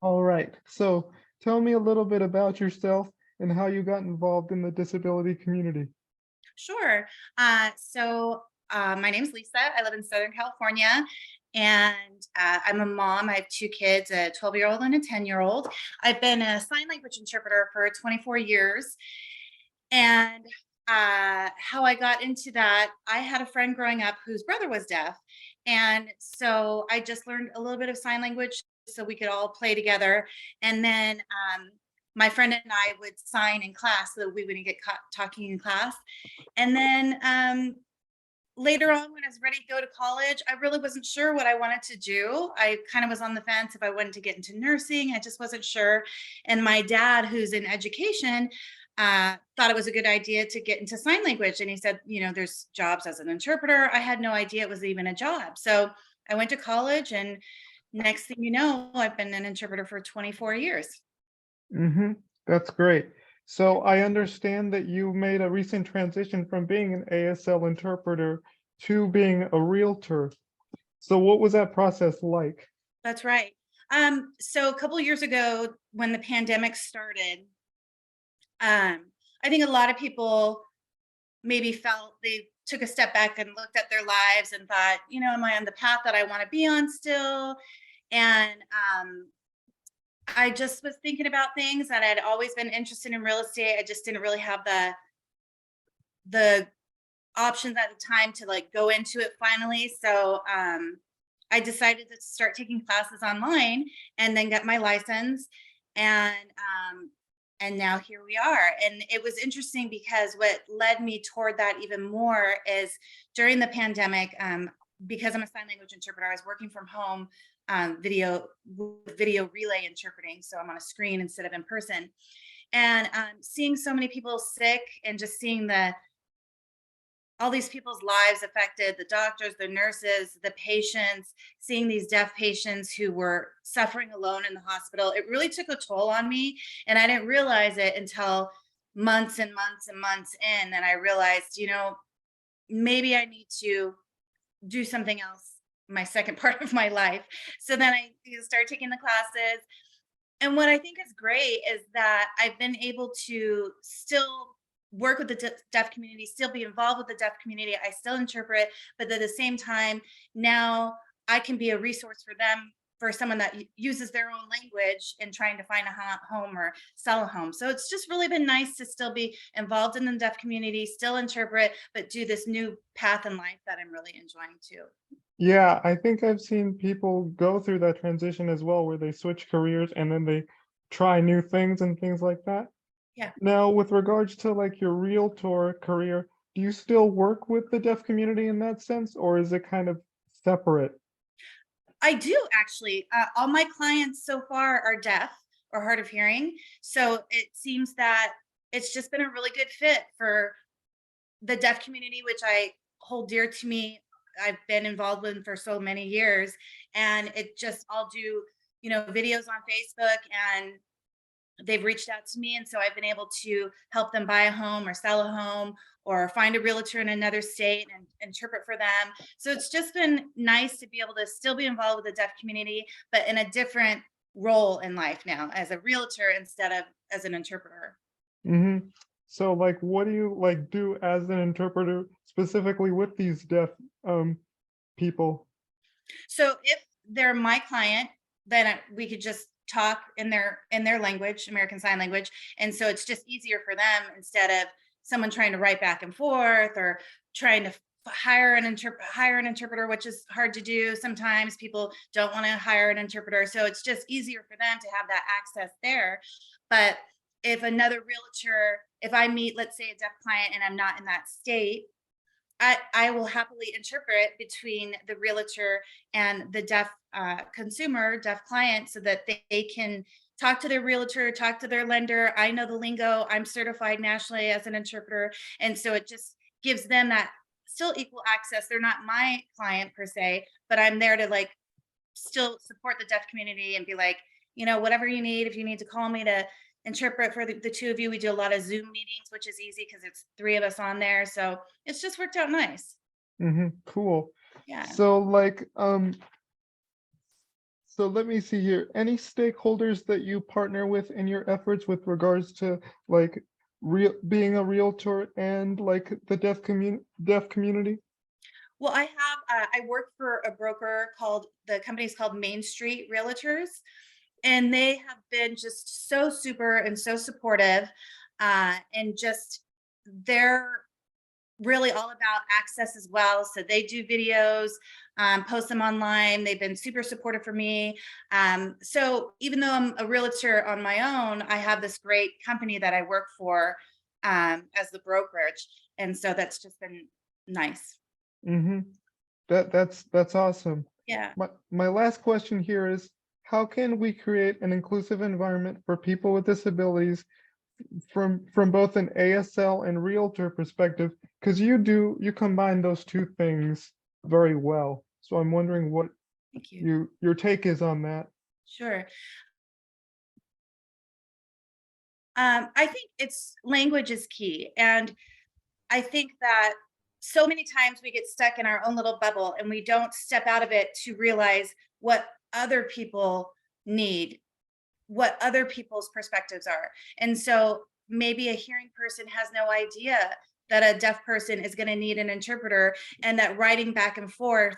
All right. So tell me a little bit about yourself and how you got involved in the disability community. Sure. My name's Lisa. I live in Southern California, and I'm a mom. I have two kids, a 12-year-old and a 10-year-old. I've been a sign language interpreter for 24 years. And how I got into that, I had a friend growing up whose brother was deaf. And so I just learned a little bit of sign language so we could all play together. And then my friend and I would sign in class so that we wouldn't get caught talking in class. And then later on, when I was ready to go to college, I really wasn't sure what I wanted to do. I kind of was on the fence if I wanted to get into nursing. I just wasn't sure. And my dad, who's in education, thought it was a good idea to get into sign language. And he said, there's jobs as an interpreter. I had no idea it was even a job. So I went to college, and next thing you know, I've been an interpreter for 24 years. Mm-hmm. That's great. So I understand that you made a recent transition from being an ASL interpreter to being a realtor. So what was that process like? That's right. So a couple years ago, when the pandemic started, I think a lot of people maybe felt they took a step back and looked at their lives and thought, am I on the path that I want to be on still? And I just was thinking about things that I'd always been interested in real estate. I just didn't really have the options at the time to like go into it finally. So I decided to start taking classes online and then get my license. And now here we are. And it was interesting because what led me toward that even more is during the pandemic, because I'm a sign language interpreter, I was working from home, video relay interpreting. So I'm on a screen instead of in person. And seeing so many people sick and just seeing all these people's lives affected, the doctors, the nurses, the patients, seeing these deaf patients who were suffering alone in the hospital, it really took a toll on me. And I didn't realize it until months and months and months in. And I realized, maybe I need to do something else my second part of my life. So then I started taking the classes. And what I think is great is that I've been able to still work with the deaf community, still be involved with the deaf community. I still interpret, but at the same time, now I can be a resource for them, for someone that uses their own language and trying to find a home or sell a home. So it's just really been nice to still be involved in the deaf community, still interpret, but do this new path in life that I'm really enjoying too. Yeah, I think I've seen people go through that transition as well, where they switch careers and then they try new things and things like that. Yeah. Now, with regards to like your realtor career, do you still work with the deaf community in that sense, or is it kind of separate? I do actually. All my clients so far are deaf or hard of hearing. So it seems that it's just been a really good fit for the deaf community, which I hold dear to me. I've been involved with for so many years. And it just, I'll do, videos on Facebook, and they've reached out to me. And so I've been able to help them buy a home or sell a home or find a realtor in another state and interpret for them. So it's just been nice to be able to still be involved with the deaf community, but in a different role in life now as a realtor instead of as an interpreter. Hmm. So, like, what do you like do as an interpreter specifically with these deaf people? So if they're my client, then we could just talk in their language, American Sign Language, and so it's just easier for them instead of someone trying to write back and forth or trying to hire an interpreter, which is hard to do. Sometimes people don't want to hire an interpreter, so it's just easier for them to have that access there. But if I meet, let's say, a deaf client and I'm not in that state, I will happily interpret between the realtor and the deaf consumer, deaf client, so that they can talk to their realtor, talk to their lender. I know the lingo. I'm certified nationally as an interpreter. And so it just gives them that still equal access. They're not my client per se, but I'm there to like still support the deaf community and be like, whatever you need, if you need to call me to interpret for the two of you, we do a lot of Zoom meetings, which is easy because it's three of us on there. So it's just worked out nice. Hmm. Cool. Yeah. So, like, So let me see here. Any stakeholders that you partner with in your efforts with regards to like being a realtor and like the deaf community? Well, I work for a broker called, the company's called Main Street Realtors, and they have been just so super and so supportive. And just, they're really all about access as well. So they do videos, post them online. They've been super supportive for me. So even though I'm a realtor on my own, I have this great company that I work for, as the brokerage. And so that's just been nice. Mm-hmm. That's awesome. Yeah. My last question here is, how can we create an inclusive environment for people with disabilities from both an ASL and realtor perspective? Because you combine those two things very well. So I'm wondering what Thank you. your take is on that. Sure. I think it's language is key. And I think that so many times we get stuck in our own little bubble and we don't step out of it to realize what other people need, what other people's perspectives are. And so maybe a hearing person has no idea that a deaf person is going to need an interpreter, and that writing back and forth,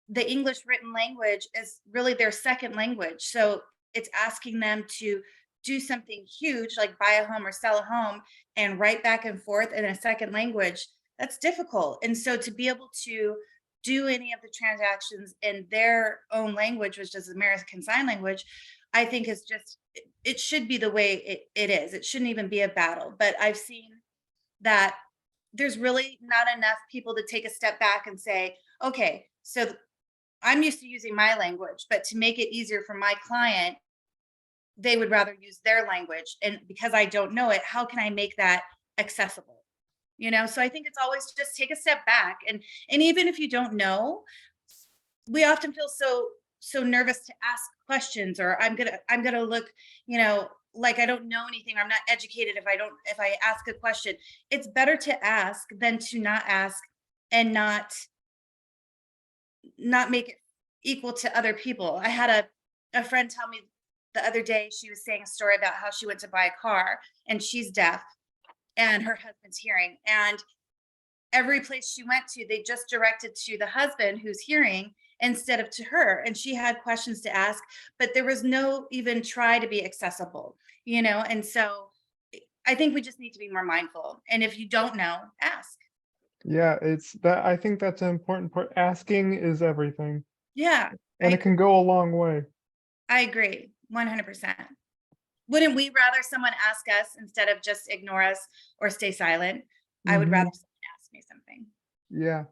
the English written language is really their second language. So it's asking them to do something huge like buy a home or sell a home and write back and forth in a second language. That's difficult. And so to be able to do any of the transactions in their own language, which is American Sign Language, I think is just, it should be the way it is. It shouldn't even be a battle. But I've seen that there's really not enough people to take a step back and say, okay, so I'm used to using my language, but to make it easier for my client, they would rather use their language. And because I don't know it, how can I make that accessible? So I think it's always just take a step back, and even if you don't know, we often feel so nervous to ask questions, or I'm gonna look, like I don't know anything. I'm not educated if I ask a question. It's better to ask than to not ask and not make it equal to other people. I had a friend tell me the other day, she was saying a story about how she went to buy a car, and she's deaf and her husband's hearing. And every place she went to, they just directed to the husband who's hearing instead of to her. And she had questions to ask, but there was no even try to be accessible, And so I think we just need to be more mindful. And if you don't know, ask. Yeah, it's that I think that's an important part. Asking is everything, Yeah, and it can go a long way. I agree 100%. Wouldn't we rather someone ask us instead of just ignore us or stay silent? I would rather Hmm. someone ask me something. Yeah.